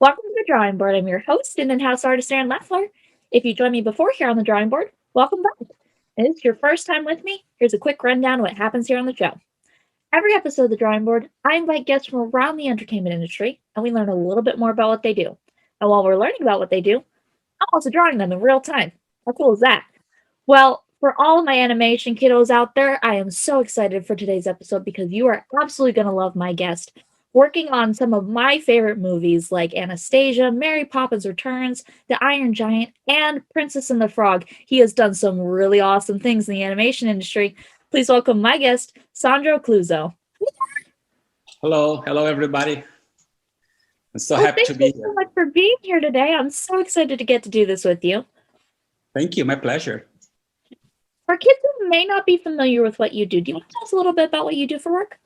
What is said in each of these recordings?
Welcome to the drawing board. I'm your host and in-house artist, Aaron Leffler. If you joined me before here on the drawing board, welcome back. And if it's your first time with me, here's a quick rundown of what happens here on the show. Every episode of the drawing board, I invite guests from around the entertainment industry, and we learn a little bit more about what they do. And while we're learning about what they do, I'm also drawing them in real time. How cool is that? Well, for all of my animation kiddos out there, I am so excited for today's episode because you are absolutely going to love my guest. Working on some of my favorite movies like Anastasia, Mary Poppins Returns, The Iron Giant, and Princess and the Frog, he has done some really awesome things in the animation industry. Please welcome my guest, Sandro Cleuzo. Hello, everybody. I'm so Well, happy to be thank you so here. much for being here today. I'm so excited to get to do this with you. Thank you, my pleasure. For kids who may not be familiar with what you do you want to tell us a little bit about what you do for work?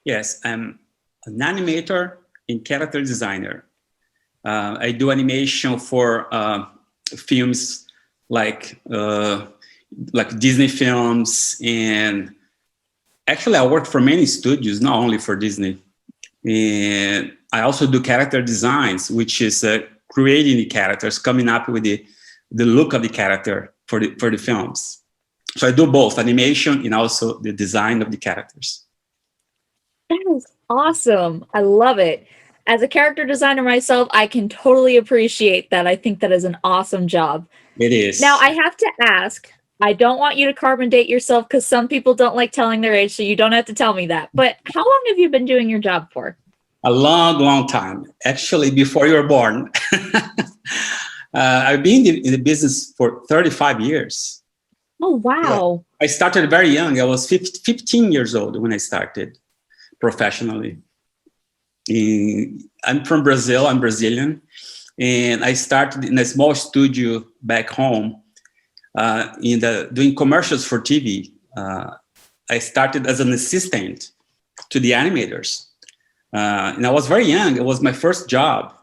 Yes, I'm an animator and character designer. I do animation for films like Disney films, and actually I work for many studios, not only for Disney. And I also do character designs, which is creating the characters, coming up with the look of the character for the films. So I do both animation and also the design of the characters. That is awesome. I love it. As a character designer myself, I can totally appreciate that. I think that is an awesome job. It Now, is. I have to ask, I don't want you to carbon date yourself because some people don't like telling their age, so you don't have to tell me that. But how long have you been doing your job for? A long time. Actually, before you were born. I've been in the business for 35 years. Oh, Yeah. wow. I started very young. I was 15 years old when I started professionally. I'm from Brazil. I'm Brazilian. And I started in a small studio back home doing commercials for TV. I started as an assistant to the animators. And I was very young. It was my first job.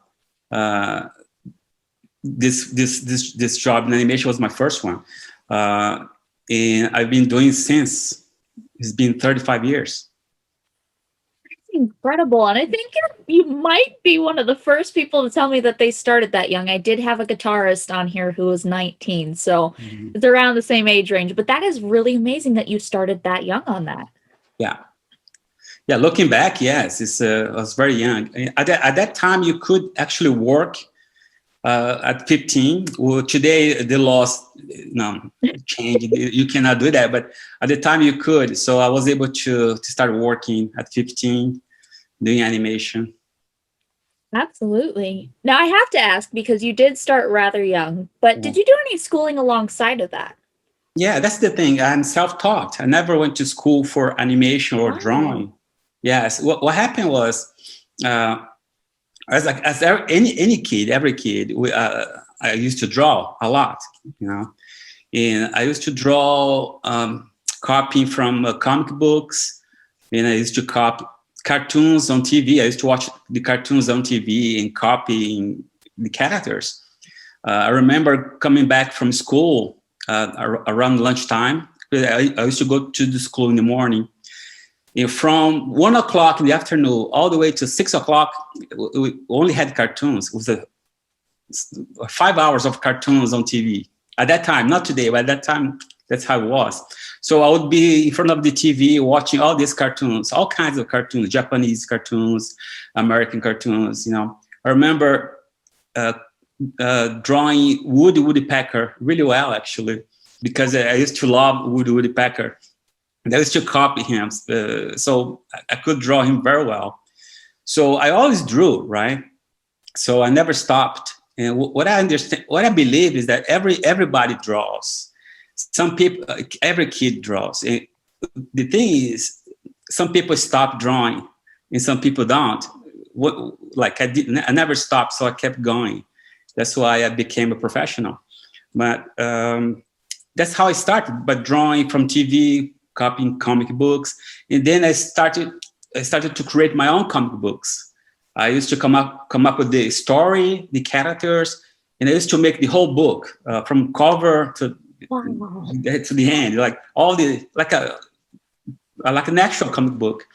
This job in animation was my first one. And I've been doing since. It's been 35 years. Incredible. And I think you might be one of the first people to tell me that they started that young. I did have a guitarist on here who was 19, so it's around the same age range. But that is really amazing that you started that young on that. Yeah. Yeah, looking back, yes, I was very young. At that time, you could actually work at 15. Well, today, the laws changed. You cannot do that. But at the time, you could. So I was able to start working at 15, doing animation. Absolutely. Now, I have to ask, because you did start rather young, but did you do any schooling alongside of that? Yeah, that's the thing. I'm self-taught. I never went to school for animation or drawing. Yes. What happened was, any kid, every kid, I used to draw a lot, and I used to draw copying from comic books, and I used to copy cartoons on TV. I used to watch the cartoons on TV and copying the characters. I remember coming back from school around lunchtime. I used to go to the school in the morning. And from 1 o'clock in the afternoon all the way to 6 o'clock, we only had cartoons. It was 5 hours of cartoons on TV. At that time, not today, but at that time, that's how it was. So I would be in front of the TV watching all these cartoons, all kinds of cartoons, Japanese cartoons, American cartoons. I remember drawing Woody Woodpecker really well, actually, because I used to love Woody Woodpecker. And I used to copy him, so I could draw him very well. So I always drew, right? So I never stopped. And what I understand, what I believe is that everybody draws. Some people, every kid draws. And the thing is, some people stop drawing, and some people don't. I never stopped, so I kept going. That's why I became a professional. But that's how I started, by drawing from TV, copying comic books, and then I started to create my own comic books. I used to come up with the story, the characters, and I used to make the whole book from cover to the end, like an actual comic book.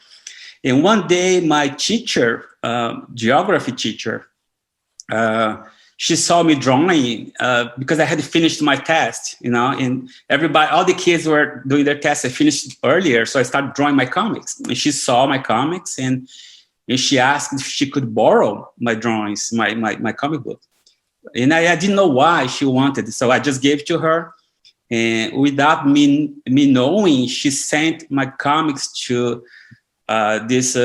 And one day, my teacher, geography teacher, she saw me drawing because I had finished my test, and everybody, all the kids were doing their tests. I finished earlier, so I started drawing my comics. And she saw my comics, and she asked if she could borrow my drawings, my comic book. And I didn't know why she wanted it, so I just gave it to her. And without me knowing, she sent my comics to this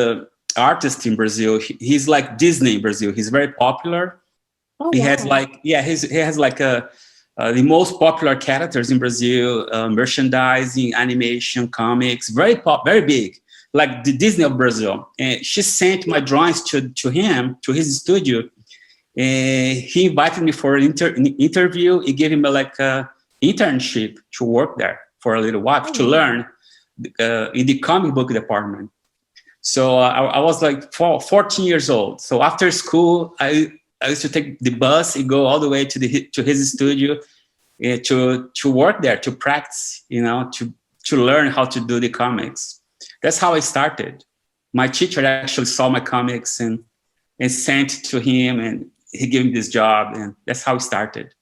artist in Brazil. He's like Disney in Brazil. He's very popular. Oh, He wow. has like, he has like the most popular characters in Brazil, merchandising, animation, comics, very big, like the Disney of Brazil. And she sent my drawings to him, to his studio. And he invited me for an interview. He gave him like a internship to work there for a little while, to learn in the comic book department. So I was like 14 years old. So after school, I used to take the bus and go all the way to his studio to work there, to practice, to learn how to do the comics. That's how I started. My teacher actually saw my comics and sent to him, and he gave me this job, and that's how it started.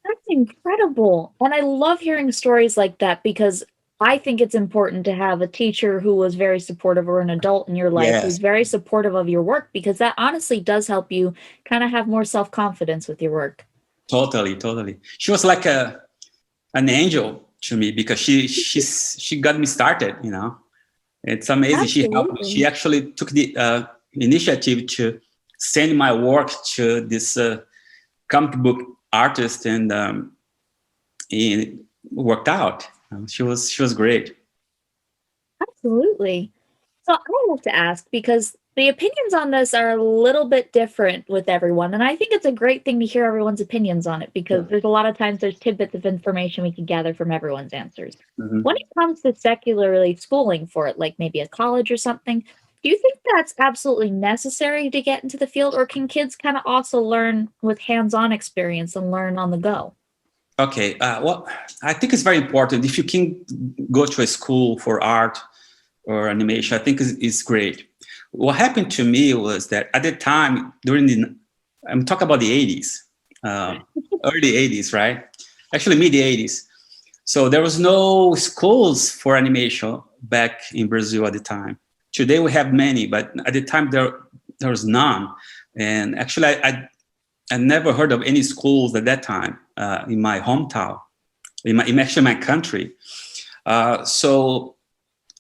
That's incredible. And I love hearing stories like that because I think it's important to have a teacher who was very supportive, or an adult in your life who's Yes, very supportive of your work, because that honestly does help you kind of have more self-confidence with your work. totally. She was like an angel to me because she got me started. It's amazing. She helped me. She Absolutely. actually took the initiative to send my work to this comic book artist, and it worked out. She was great. Absolutely. So I have to ask, because the opinions on this are a little bit different with everyone. And I think it's a great thing to hear everyone's opinions on it, because there's a lot of times there's tidbits of information we can gather from everyone's answers. Mhm. When it comes to secularly schooling for it, like maybe a college or something, do you think that's absolutely necessary to get into the field, or can kids kind of also learn with hands-on experience and learn on the go? Okay. Well, I think it's very important. If you can go to a school for art or animation, I think it's great. What happened to me was that at the time, I'm talking about the 80s, early 80s, right? Actually, mid 80s. So there was no schools for animation back in Brazil at the time. Today we have many, but at the time there was none. And actually, I never heard of any schools at that time in my hometown, in my country. So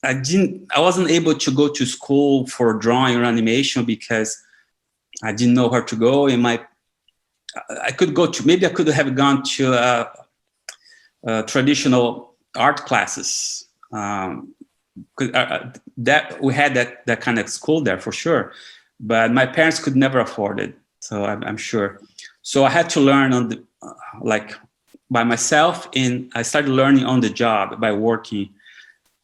I wasn't able to go to school for drawing or animation because I didn't know where to go. I could have gone to traditional art classes. That we had that kind of school there for sure, but my parents could never afford it. So I'm sure. So I had to learn like by myself, and I started learning on the job by working.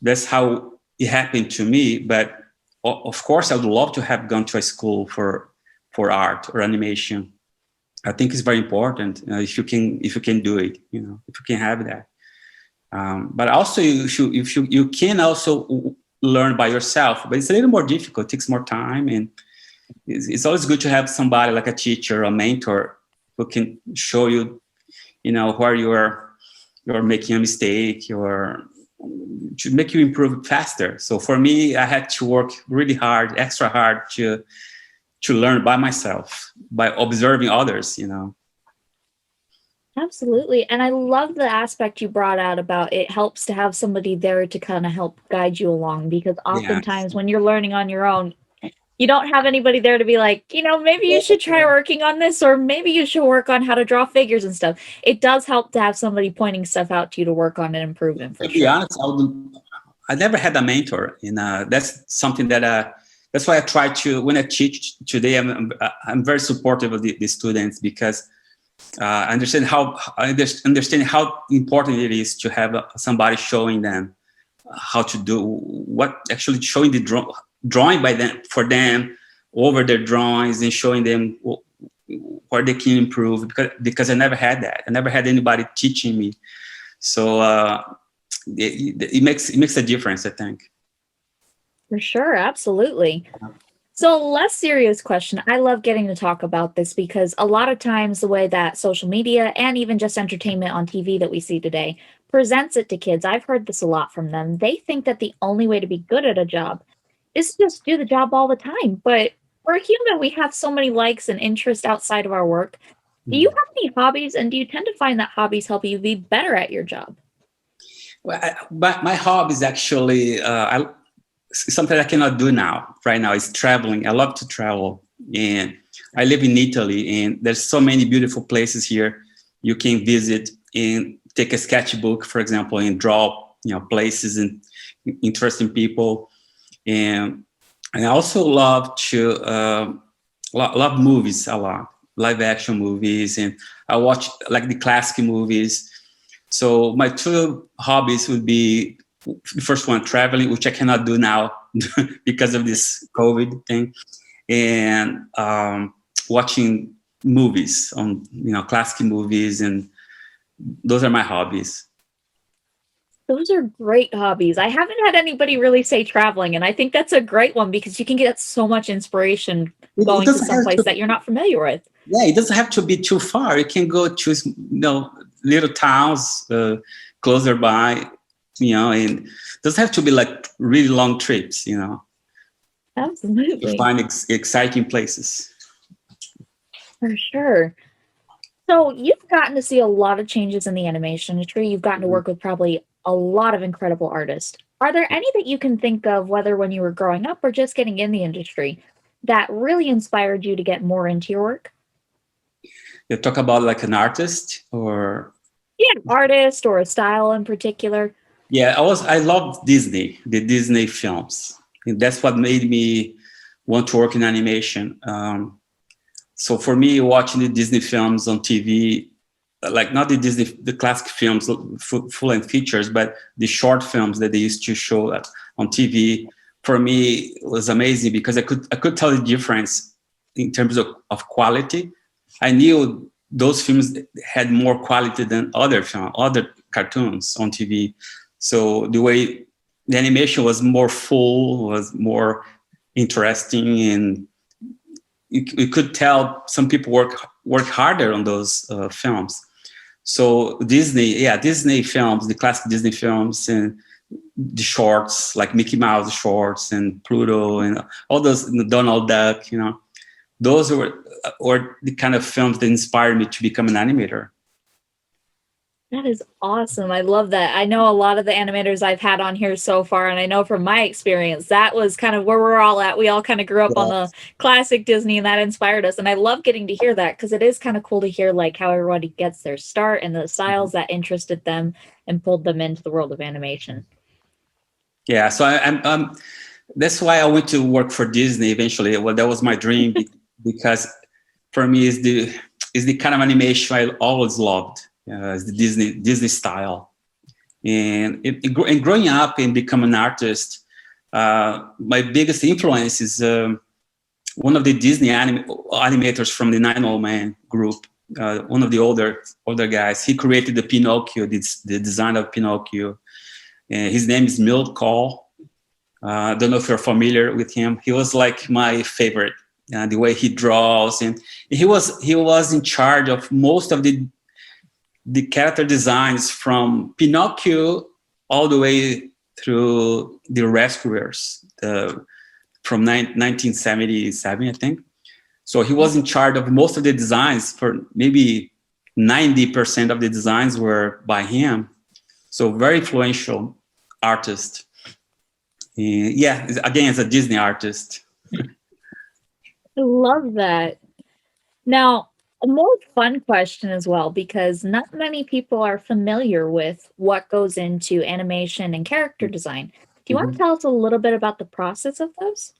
That's how it happened to me. But of course, I would love to have gone to a school for art or animation. I think it's very important if you can do it. If you can have that. But also, you can also learn by yourself. But it's a little more difficult. It takes more time, and it's always good to have somebody like a teacher, a mentor, who can show you, where you're making a mistake, or to make you improve faster. So for me, I had to work really hard, extra hard to learn by myself, by observing others. Absolutely. And I love the aspect you brought out about it helps to have somebody there to kind of help guide you along, because Yeah. oftentimes when you're learning on your own, you don't have anybody there to be like, maybe you should try working on this, or maybe you should work on how to draw figures and stuff. It does help to have somebody pointing stuff out to you to work on and improve in, for To be sure. honest, I never had a mentor, and that's something that that's why I try to, when I teach today, I'm very supportive of the students, because I understand how important it is to have somebody showing them how to do what, actually showing the drawing by them for them over their drawings, and showing them where they can improve, because I never had that. I never had anybody teaching me. So it makes a difference, I think. For sure. Absolutely. So, less serious question. I love getting to talk about this because a lot of times the way that social media and even just entertainment on TV that we see today presents it to kids, I've heard this a lot from them. They think that the only way to be good at a job is to just do the job all the time. But we're human, we have so many likes and interests outside of our work. Do you have any hobbies, and do you tend to find that hobbies help you be better at your job? Well, but my hobby is actually something I cannot do now. Right now is traveling. I love to travel, and I live in Italy, and there's so many beautiful places here you can visit and take a sketchbook, for example, and draw places and interesting people. And I also love to love movies a lot, live action movies, and I watch like the classic movies. So my two hobbies would be the first one, traveling, which I cannot do now because of this COVID thing, and watching movies on classic movies, and those are my hobbies. Those are great hobbies. I haven't had anybody really say traveling, and I think that's a great one because you can get so much inspiration It going to doesn't have someplace to. that you're not familiar with. Yeah, it doesn't have to be too far. You can go to little towns closer by, and it doesn't have to be like really long trips. To Absolutely. find exciting places. For sure. So you've gotten to see a lot of changes in the animation industry. You've gotten to work with probably a lot of incredible artists. Are there any that you can think of, whether when you were growing up or just getting in the industry, that really inspired you to get more into your work? You talk about like an artist, or Yeah, artist or a style in particular. yeah, I love Disney, the Disney films, and that's what made me want to work in animation. So for me, watching the Disney films on TV, like not the classic films, full length features, but the short films that they used to show on TV, for me was amazing because I could tell the difference in terms of quality. I knew those films had more quality than other cartoons on TV. So the way the animation was more full, was more interesting, and you could tell some people work harder on those films. So Disney films, the classic Disney films, and the shorts like Mickey Mouse shorts and Pluto and all those, Donald Duck, those were the kind of films that inspired me to become an animator. That is awesome. I love that. I know a lot of the animators I've had on here so far, and I know from my experience, that was kind of where we're all at. We all kind of grew up on Yeah, the classic Disney, and that inspired us. And I love getting to hear that because it is kind of cool to hear like how everybody gets their start and the styles that interested them and pulled them into the world of animation. yeah. So I'm that's why I went to work for Disney eventually. Well, that was my dream because for me is the kind of animation I always loved. Is the Disney style, and growing up and becoming an artist, my biggest influence is one of the Disney animators from the Nine Old Man group. One of the older guys. He created the Pinocchio, the design of Pinocchio. And his name is Milt Call. I don't know if you're familiar with him. He was like my favorite. The way he draws, and he was in charge of most of the character designs from Pinocchio all the way through the Rescuers from 1977, I think. So he was in charge of most of the designs. For maybe 90% of the designs were by him. So very influential artist. Yeah, again, as a Disney artist. I love that. Now, a more fun question as well, because not many people are familiar with what goes into animation and character design. Do you want to Mhm. tell us a little bit about the process of those?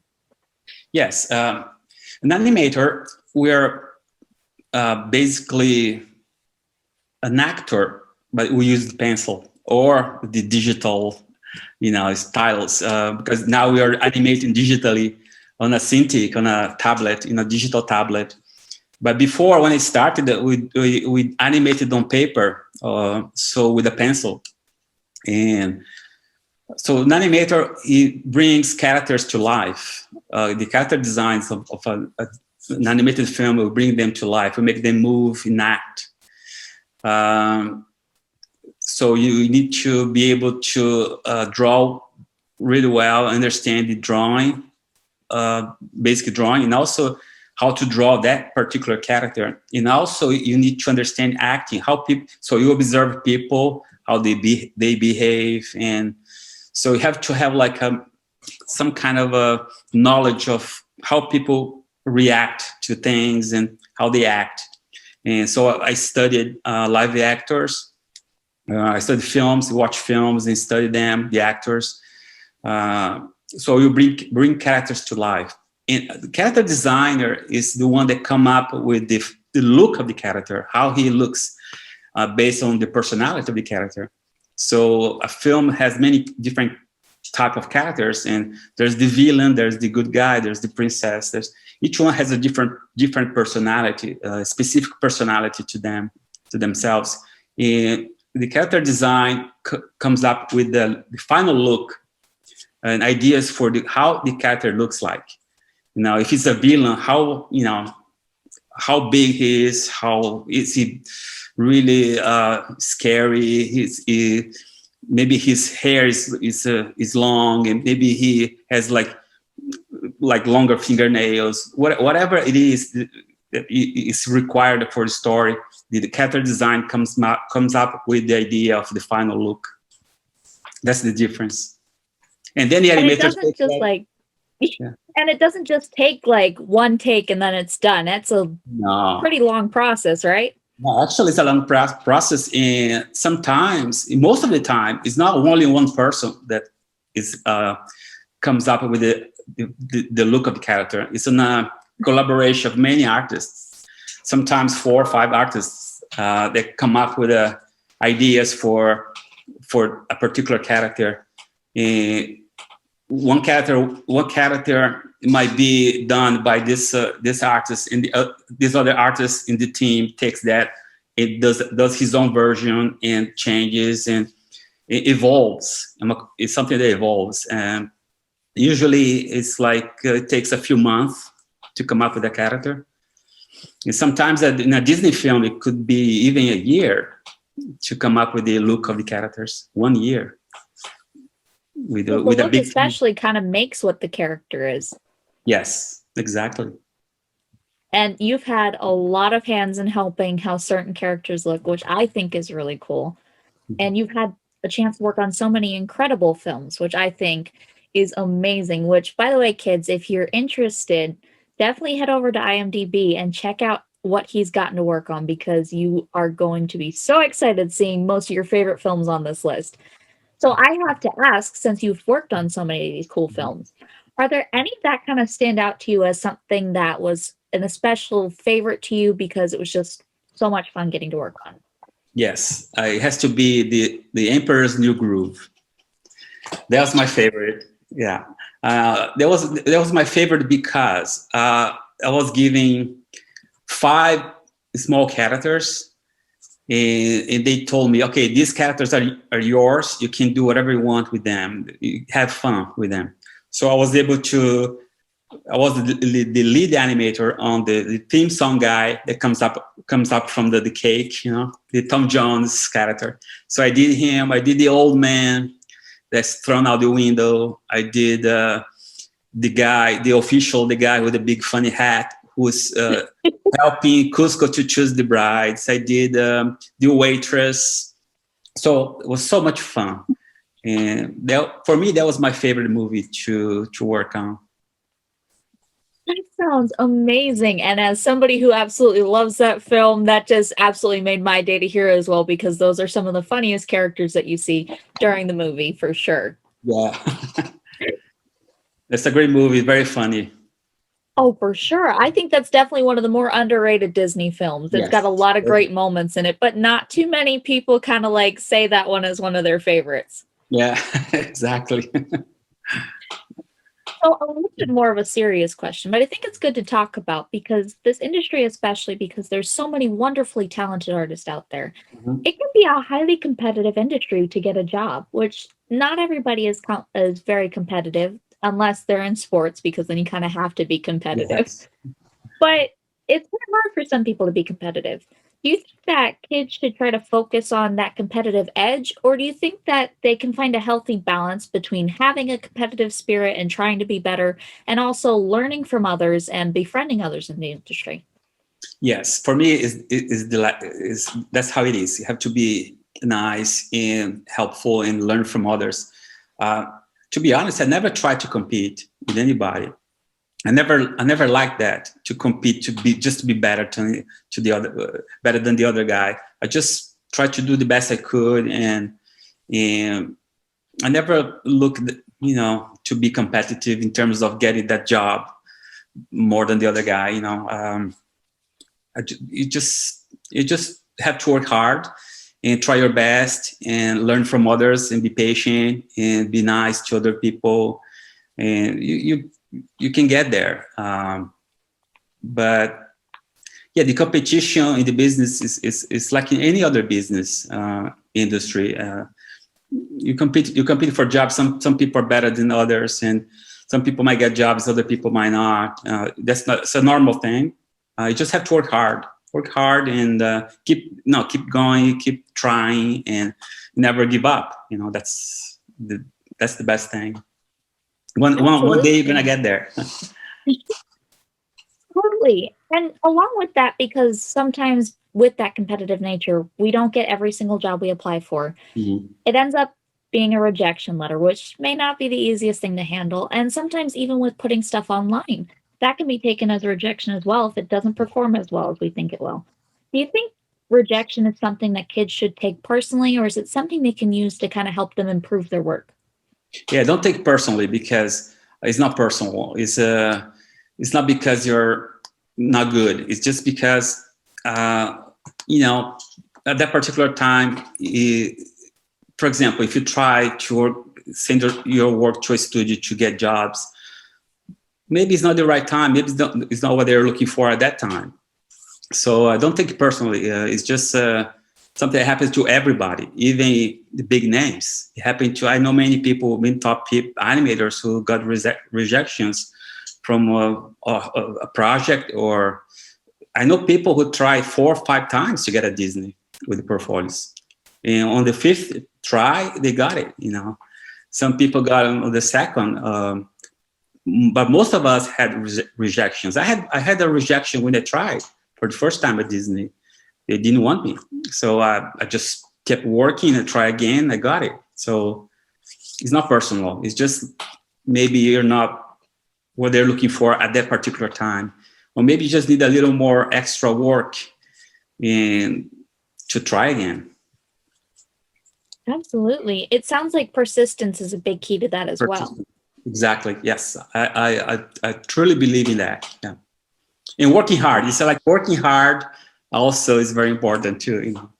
Yes, an animator. We're basically an actor, but we use the pencil or the digital, styles, because now we are animating digitally on a Cintiq, on a tablet, digital tablet. But before, when it started, we animated on paper, so with a pencil. And So an animator, he brings characters to life. The character designs of an animated film will bring them to life, will make them move, enact. Um, so you need to be able to draw really well, understand the drawing, basic drawing, and also how to draw that particular character. And also you need to understand acting, how people, so you observe people, how they behave. And so you have to have like some kind of a knowledge of how people react to things and how they act. And so I studied live actors. I studied films, watch films and study them, the actors. So you bring characters to life. And the character designer is the one that come up with the look of the character, how he looks based on the personality of the character. So a film has many different type of characters, and there's the villain, there's the good guy, there's the princess. There's each one has a different personality, specific personality to themselves. And the character design comes up with the final look and ideas for how the character looks like. If it's a villain, how big he is, how is he really scary? Maybe his hair is long, and maybe he has like longer fingernails. Whatever it is required for the story, the character design comes up with the idea of the final look. That's the difference. And then the animators. And it doesn't just take like one take and then it's done. That's a pretty long process, right? No, actually, it's a long process, and sometimes, most of the time, it's not only one person that is comes up with the look of the character. It's a collaboration of many artists. Sometimes 4 or 5 artists that come up with ideas for a particular character. One character might be done by this artist, and this other artist in the team takes that, it does his own version and changes, and it evolves. It's something that evolves, and usually it's like it takes a few months to come up with a character. And sometimes in a Disney film, it could be even a year to come up with the look of the characters. 1 year. With the a look big especially kind of makes what the character is. Yes, exactly. And you've had a lot of hands in helping how certain characters look, which I think is really cool. And you've had a chance to work on so many incredible films, which I think is amazing. Which, by the way, kids, if you're interested, definitely head over to IMDb and check out what he's gotten to work on, because you are going to be so excited seeing most of your favorite films on this list. So I have to ask, since you've worked on so many of these cool films, are there any that kind of stand out to you as something that was an especial favorite to you because it was just so much fun getting to work on? Yes, it has to be the Emperor's New Groove. That was my favorite. Yeah, that was my favorite because I was giving 5 small characters. And they told me, okay, these characters are yours. You can do whatever you want with them. You have fun with them. So I was the lead animator on the theme song guy that comes up from the cake, the Tom Jones character. So I did him. I did the old man that's thrown out the window. I did the guy with the big funny hat, who's helping Cusco to choose the brides. I did the waitress. So it was so much fun. And for me, that was my favorite movie to work on. That sounds amazing. And as somebody who absolutely loves that film, that just absolutely made my day to hear as well, because those are some of the funniest characters that you see during the movie, for sure. Yeah. It's a great movie, very funny. Oh, for sure. I think that's definitely one of the more underrated Disney films. It's got a lot of great moments in it, but not too many people kind of like say that one is one of their favorites. Yeah, exactly. So So a little bit more of a serious question, but I think it's good to talk about because this industry, especially because there's so many wonderfully talented artists out there, Mhm. it can be a highly competitive industry to get a job, which not everybody is very competitive unless they're in sports because then you kind of have to be competitive. Yes. But it's kind of hard for some people to be competitive. Do you think that kids should try to focus on that competitive edge, or do you think that they can find a healthy balance between having a competitive spirit and trying to be better, and also learning from others and befriending others in the industry? Yes, for me is that's how it is. You have to be nice and helpful and learn from others. Uh, to be honest, I never tried to compete with anybody. I never liked that, to compete, to be better to the other, better than the other guy. I just tried to do the best I could, and I never looked, to be competitive in terms of getting that job more than the other guy. You just have to work hard and try your best and learn from others and be patient and be nice to other people, and you can get there. But yeah, the competition in the business is like in any other business industry. You compete for jobs. Some people are better than others, and some people might get jobs, other people might not. It's a normal thing. You just have to work hard, and keep going, keep trying, and never give up. That's the best thing. One day you're gonna Absolutely. get there. Totally. And along with that, because sometimes with that competitive nature, we don't get every single job we apply for. Mhm. It ends up being a rejection letter, which may not be the easiest thing to handle. And sometimes, even with putting stuff online, that can be taken as a rejection as well if it doesn't perform as well as we think it will. Do you think rejection is something that kids should take personally, or is it something they can use to kind of help them improve their work? Yeah, don't take it personally, because it's not personal. It's not because you're not good. It's just because uh, you know at that particular time. For example, if you try to send your work to a studio to get jobs, maybe it's not the right time. Maybe it's not what they're looking for at that time. So I don't take it personally. It's just something that happens to everybody, even the big names. It happened to, I know many people, many top animators who got rejections from a project, or I know people who tried 4 or 5 times to get a Disney with the portfolios. And on the fifth try, they got it. Some people got on the second, but most of us had rejections. I had a rejection when I tried for the first time at Disney. They didn't want me, so I just kept working and try again. I got it. So it's not personal. It's just maybe you're not what they're looking for at that particular time, or maybe you just need a little more extra work and to try again. Absolutely. It sounds like persistence is a big key to that as well. Persistent. Exactly. Yes, I truly believe in that. Yeah, and working hard. It's like working hard also is very important too.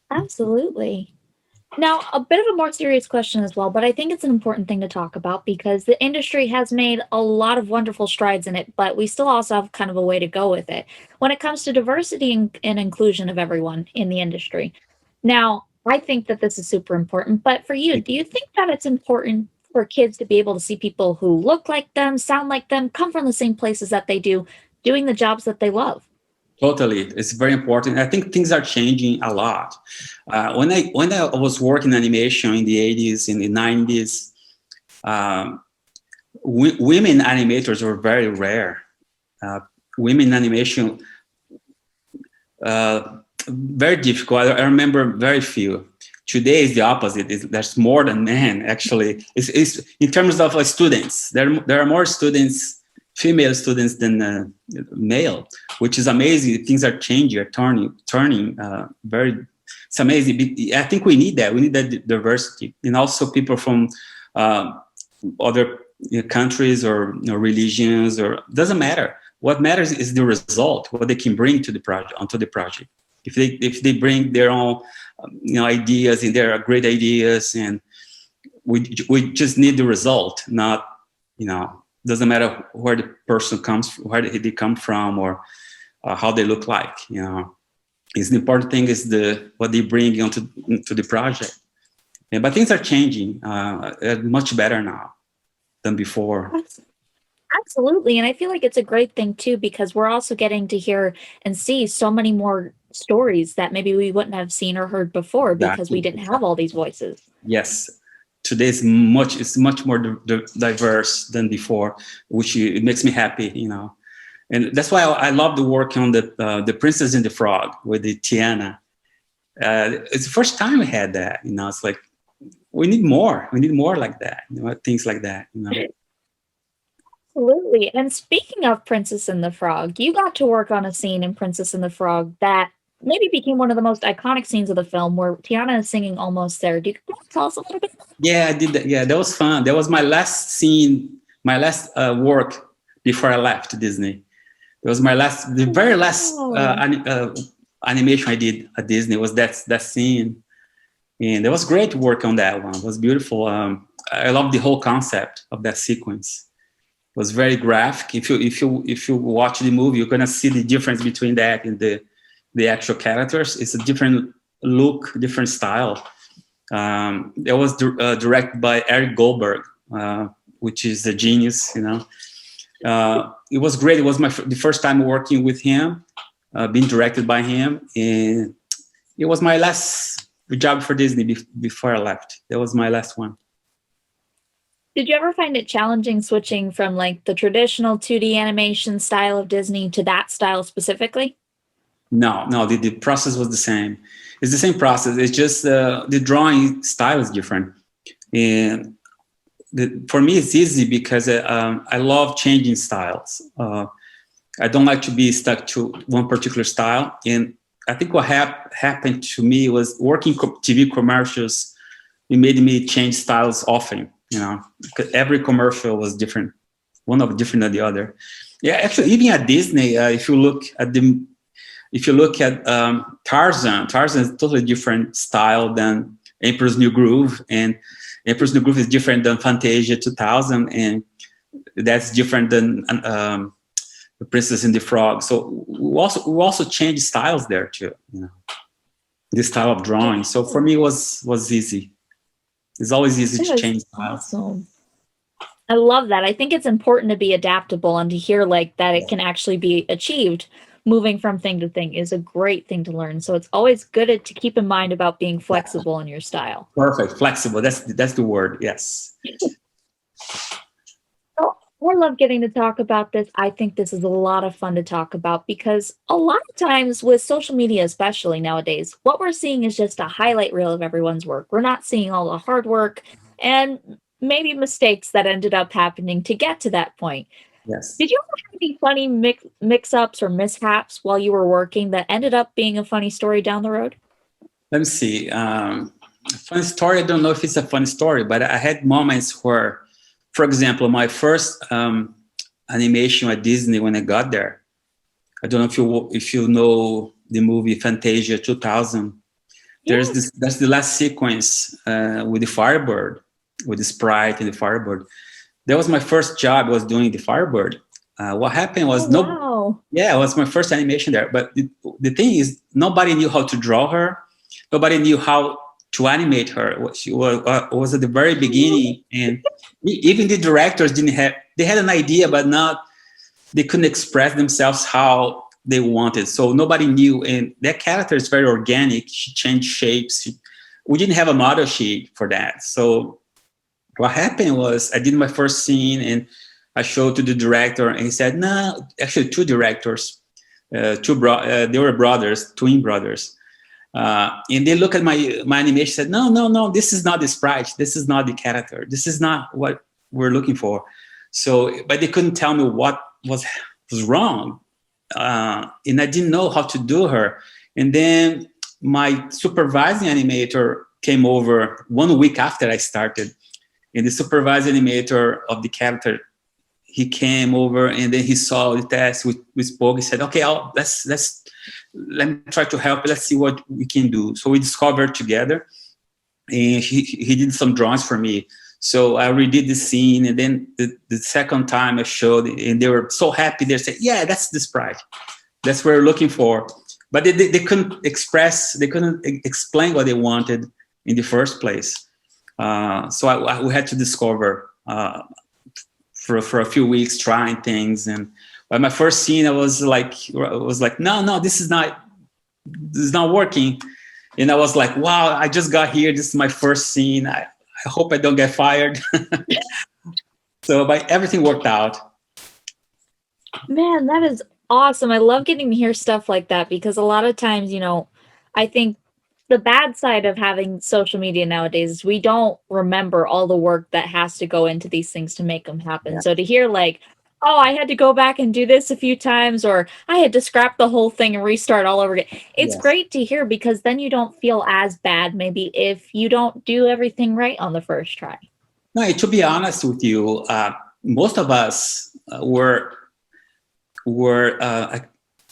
Absolutely. Now, a bit of a more serious question as well, but I think it's an important thing to talk about because the industry has made a lot of wonderful strides in it, but we still also have kind of a way to go with it when it comes to diversity and inclusion of everyone in the industry. Now, I think that this is super important, but for you, do you think that it's important for kids to be able to see people who look like them, sound like them, come from the same places that they do, doing the jobs that they love? Totally, it's very important. I think things are changing a lot. When I was working in animation in the 80s, in the 90s, um, women animators were very rare. Uh, Women animation, very difficult. I remember very few. Today is the opposite. There's more than men, actually. It's in terms of students. There are more students, female students, than male, which is amazing. Things are changing, are turning. Very. It's amazing. I think we need that. We need that diversity, and also people from uh, other countries, or religions, or doesn't matter. What matters is the result, what they can bring to the project, onto the project. If they bring their own ideas, and there are great ideas, and we just need the result, not Doesn't matter where the person comes, where they come from, or how they look like. It's the important thing is what they bring onto to the project. But things are changing, much better now than before. Absolutely. And I feel like it's a great thing too, because we're also getting to hear and see so many more stories that maybe we wouldn't have seen or heard before because we Exactly. didn't have all these voices. Yes. Today is much more diverse than before, which it makes me happy, And that's why I love the work on the Princess and the Frog with the Tiana. It's the first time we had that, It's like we need more. We need more like that, things like that, Absolutely. And speaking of Princess and the Frog, you got to work on a scene in Princess and the Frog that maybe became one of the most iconic scenes of the film where Tiana is singing Almost There. Do you tell us a little bit? Yeah, I did that. Yeah, that was fun. That was my last scene, my last work before I left Disney. It was the very last animation I did at Disney was that scene, and it was great to work on that one. It was beautiful. I love the whole concept of that sequence. It was very graphic. If you watch the movie, you're gonna see the difference between that and the actual characters. It's a different look, different style. It was directed by Eric Goldberg, which is a genius, It was great. It was the first time working with him, being directed by him, and it was my last job for Disney before I left. That was my last one. Did you ever find it challenging switching from like the traditional 2D animation style of Disney to that style specifically? No, the process was the same. It's the same process. It's just the drawing style is different. And for me, it's easy because I love changing styles. I don't like to be stuck to one particular style. And I think what happened to me was working TV commercials. It made me change styles often, because every commercial was different, one of different than the other. Yeah, actually, even at Disney, if you look at Tarzan is a totally different style than Emperor's New Groove, and Emperor's New Groove is different than Fantasia 2000, and that's different than The Princess and the Frog. So we also changed styles there too, the style of drawing. So for me, it was easy. It's always easy to change styles. Awesome. I love that. I think it's important to be adaptable and to hear like that it can actually be achieved. Moving from thing to thing is a great thing to learn. So it's always good to keep in mind about being flexible in your style. Perfect, flexible. That's the word. Yes. I love getting to talk about this. I think this is a lot of fun to talk about because a lot of times with social media, especially nowadays, what we're seeing is just a highlight reel of everyone's work. We're not seeing all the hard work and maybe mistakes that ended up happening to get to that point. Yes. Did you ever have any funny mix-ups or mishaps while you were working that ended up being a funny story down the road? Let me see. Funny story. I don't know if it's a funny story, but I had moments where, for example, my first animation at Disney when I got there. I don't know if you know the movie Fantasia 2000. Yes. That's the last sequence with the Firebird, with the sprite and the Firebird. That was my first job. Was doing the Firebird. What happened was it was my first animation there. But the thing is, nobody knew how to draw her. Nobody knew how to animate her. She was at the very beginning, and even the directors didn't have. They had an idea, but they couldn't express themselves how they wanted. So nobody knew, and that character is very organic. She changed shapes. We didn't have a model sheet for that. So what happened was I did my first scene, and I showed to the director, and he said, "No, actually, two directors, they were brothers, twin brothers." And they look at my animation, said, no, this is not the sprite. This is not the character. This is not what we're looking for. So, but they couldn't tell me what was wrong. And I didn't know how to do her. And then my supervising animator came over 1 week after I started. And the supervising animator of the character, he came over, and then he saw the test. We spoke. He said, "Okay, let me try to help. Let's see what we can do." So we discovered together, and he did some drawings for me. So I redid the scene, and then the second time I showed, and they were so happy. They said, "Yeah, that's the sprite. That's what we're looking for." But they couldn't express, they couldn't explain what they wanted in the first place. So we had to discover for a few weeks, trying things. And by my first scene, I was like, no, this is not working. And I was like, wow, I just got here. This is my first scene. I hope I don't get fired. So, but everything worked out. Man, that is awesome. I love getting to hear stuff like that because a lot of times, I think the bad side of having social media nowadays is we don't remember all the work that has to go into these things to make them happen. Yeah. So to hear like, oh, I had to go back and do this a few times, or I had to scrap the whole thing and restart all over again. It's Yes. great to hear because then you don't feel as bad maybe if you don't do everything right on the first try. No, to be honest with you, most of us were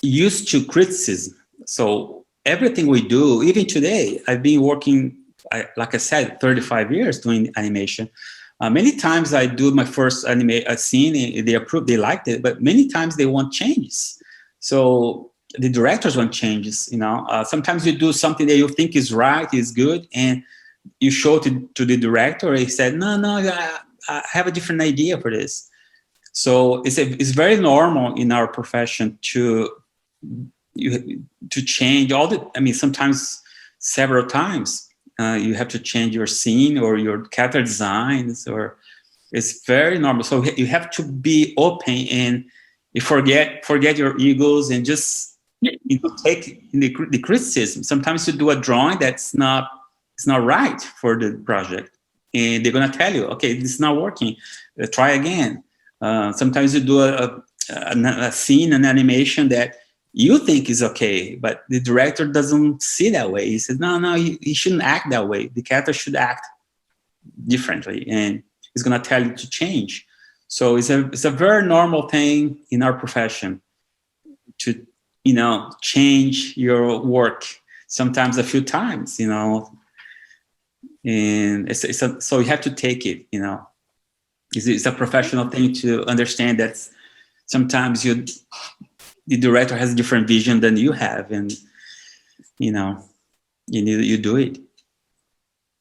used to criticism. So everything we do, even today, I've been working, like I said, 35 years doing animation. Many times I do my first a scene, they approve, they liked it, but many times they want changes. So the directors want changes. Sometimes you do something that you think is right, is good, and you show to the director. He said, no, I have a different idea for this. So it's very normal in our profession to change all the. I mean, sometimes several times you have to change your scene or your character designs, or it's very normal. So you have to be open and you forget your egos and just take the criticism. Sometimes you do a drawing that's not right for the project, and they're gonna tell you, okay, this is not working. Try again. Sometimes you do a scene, an animation that you think is okay, but the director doesn't see that way. He says, no, you shouldn't act that way. The character should act differently, and he's going to tell you to change. So it's a very normal thing in our profession to, change your work sometimes a few times, and so you have to take it, It's a professional thing to understand that sometimes the director has a different vision than you have, and you do it.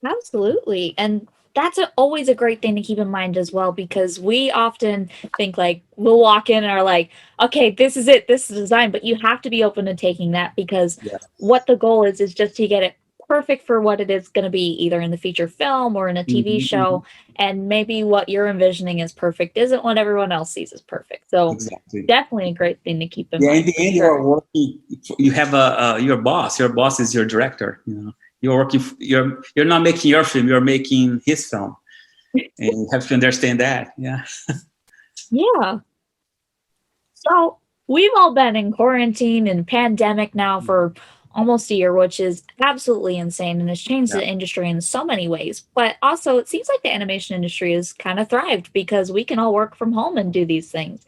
Absolutely. And that's always a great thing to keep in mind as well, because we often think like we'll walk in and are like, okay, this is it, this is design, but you have to be open to taking that because Yes. what the goal is just to get it perfect for what it is going to be, either in the feature film or in a TV Mhm. show. And maybe what you're envisioning as perfect isn't what everyone else sees as perfect. So Exactly. definitely a great thing to keep in Yeah, in mind the for end, you sure. are working. You have your boss. Your boss is your director. You're working. You're not making your film. You're making his film, and you have to understand that. Yeah. Yeah. So we've all been in quarantine and pandemic now for almost a year, which is absolutely insane and has changed Yeah. the industry in so many ways. But also, it seems like the animation industry has kind of thrived because we can all work from home and do these things.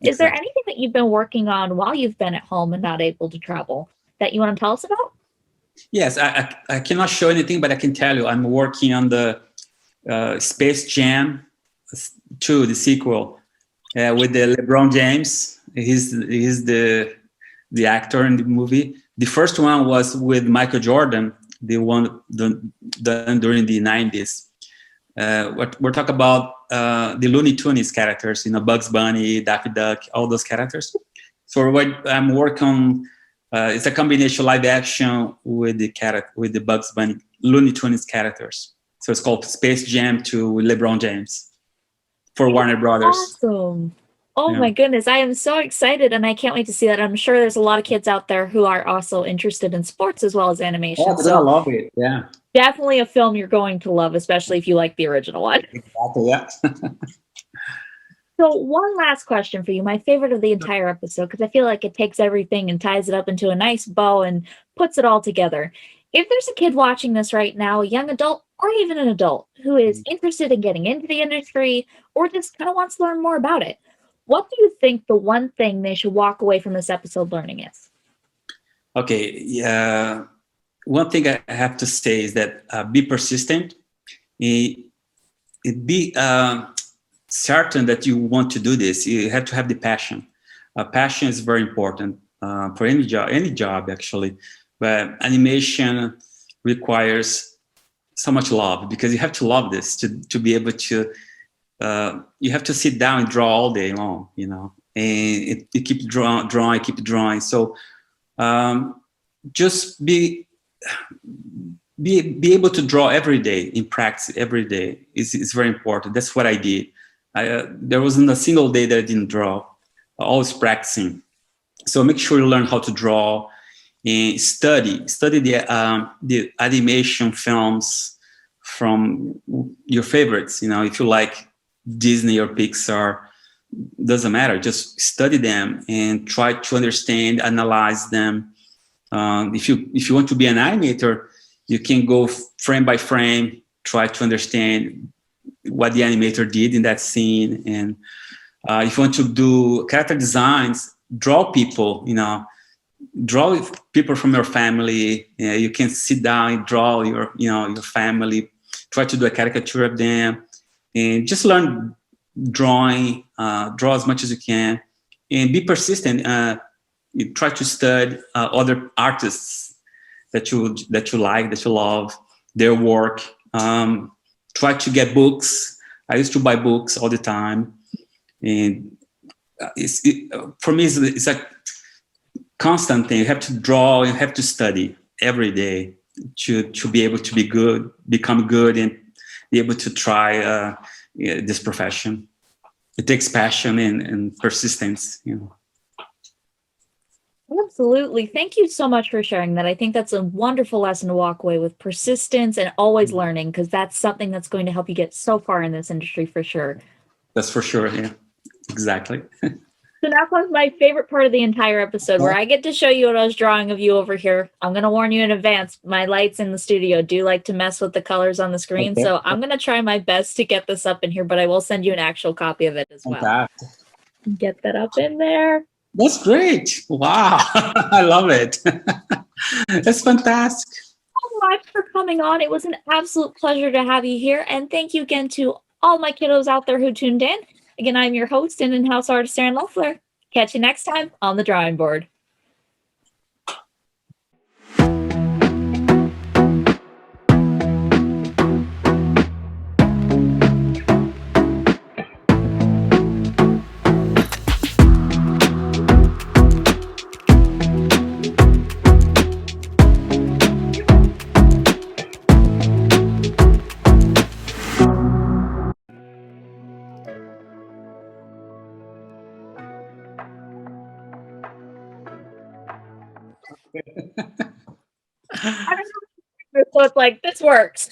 Is there Exactly. anything that you've been working on while you've been at home and not able to travel that you want to tell us about? Yes, I cannot show anything, but I can tell you I'm working on the Space Jam 2, the sequel, with the LeBron James. He's the actor in the movie. The first one was with Michael Jordan, the one done during the 90s. We're talking about the Looney Tunes characters, Bugs Bunny, Daffy Duck, all those characters. So what I'm working on, it's a combination live action with the Bugs Bunny Looney Tunes characters. So it's called Space Jam 2 with LeBron James for Warner Brothers. Awesome. Oh Yeah. my goodness, I am so excited and I can't wait to see that. I'm sure there's a lot of kids out there who are also interested in sports as well as Oh, animation. they're gonna So love it. Yeah. definitely a film you're going to love, especially if you like the original one. Exactly. Yeah. So, one last question for you, my favorite of the entire episode, because I feel like it takes everything and ties it up into a nice bow and puts it all together. If there's a kid watching this right now, a young adult, or even an adult who is interested in getting into the industry or just kind of wants to learn more about it, what do you think the one thing they should walk away from this episode learning is? Okay. Yeah. One thing I have to say is that be persistent. be certain that you want to do this. You have to have the passion. Passion is very important for any job actually. But animation requires so much love, because you have to love this to be able to. You have to sit down and draw all day long, you know, and you keep drawing, keep drawing. So just be able to draw every day, in practice every day is very important. That's what I did. There wasn't a single day that I didn't draw. Always practicing. So make sure you learn how to draw and study the animation films from your favorites. You know, if you like Disney or Pixar, doesn't matter. Just study them and try to understand, analyze them. If you want to be an animator, you can go frame by frame, try to understand what the animator did in that scene. And if you want to do character designs, draw people, you know, draw people from your family. You can sit down and draw your family, try to do a caricature of them, and just learn drawing, draw as much as you can, and be persistent. You try to study other artists that you like, that you love, their work. Try to get books. I used to buy books all the time, and for me, it's a constant thing. You have to draw, you have to study every day to be able to become good, and be able to try this profession. It takes passion and persistence, you know. Absolutely. Thank you so much for sharing that. I think that's a wonderful lesson to walk away with: persistence and always learning, because that's something that's going to help you get so far in this industry for sure. That's for sure. Yeah, exactly. So now comes my favorite part of the entire episode, where I get to show you what I was drawing of you over here. I'm going to warn you in advance, my lights in the studio do like to mess with the colors on the screen, Okay. so I'm going to try my best to get this up in here, but I will send you an actual copy of it as well. Fantastic. Get that up in there. That's great. Wow. I love it. That's fantastic. Much for coming on. It was an absolute pleasure to have you here. And thank you again to all my kiddos out there who tuned in. Again, I'm your host and in-house artist, Aaron Loeffler. Catch you next time on the drawing board. I don't know. So it's like, this works.